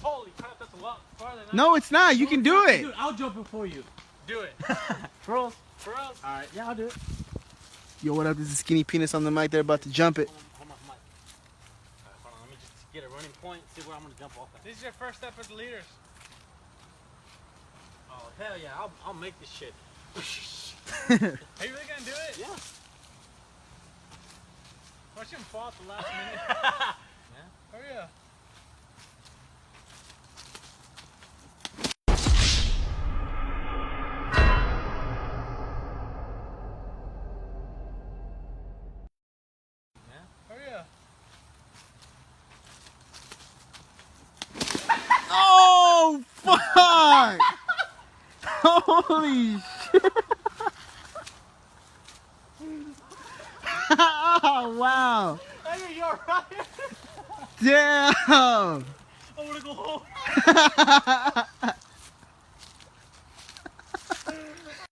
Holy crap, that's a lot farther than No, it's not. You can do it. Dude, I'll jump it for you. Do it. For us? For us. Alright, yeah, I'll do it. Yo, what up? This is Skinny Penis on the mic. They're about to jump it. Hold on, Mike. Alright, hold on, let me just get a running point, see where I'm gonna jump off at. This is your first step as the leaders. Oh, hell yeah, I'll make this shit. Are you really gonna do it? Yeah. Watch him fall at the last minute. Yeah? Hurry up. Hurry up. Oh, fuck! Holy shit! Oh, wow! Hey, you alright? Damn! I wanna go home.